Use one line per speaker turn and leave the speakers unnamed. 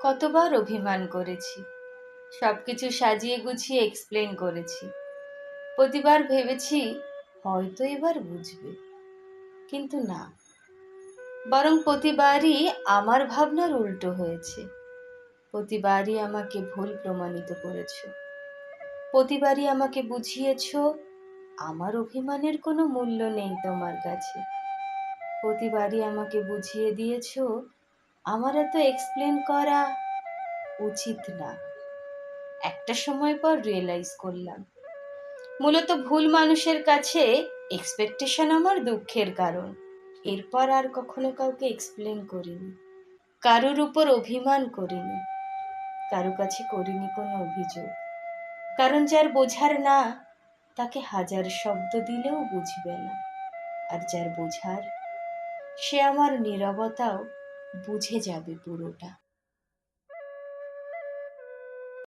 কতবার অভিমান করেছি, সবকিছু সাজিয়ে গুছিয়ে এক্সপ্লেন করেছি। প্রতিবার ভেবেছি হয়তো এবার বুঝবে, কিন্তু না, বরং প্রতিবারই আমার ভাবনার উল্টো হয়েছে। প্রতিবারই আমাকে ভুল প্রমাণিত করেছো, প্রতিবারই আমাকে বুঝিয়েছো আমার অভিমানের কোনো মূল্য নেই তোমার কাছে। প্রতিবারই আমাকে বুঝিয়ে দিয়েছো আমার এত এক্সপ্লেন করা উচিত না। একটা সময় পর রিয়েলাইজ করলাম, মূলত ভুল মানুষের কাছে এক্সপেকটেশন আমার দুঃখের কারণ। এরপর আর কখনো কাউকে এক্সপ্লেন করিনি, কারোর উপর অভিমান করিনি, কারো কাছে করিনি কোনো অভিযোগ। কারণ যার বোঝার না, তাকে হাজার শব্দ দিলেও বুঝবে না। আর যার বোঝার, সে আমার নীরবতাও বুঝে যাবে পুরোটা।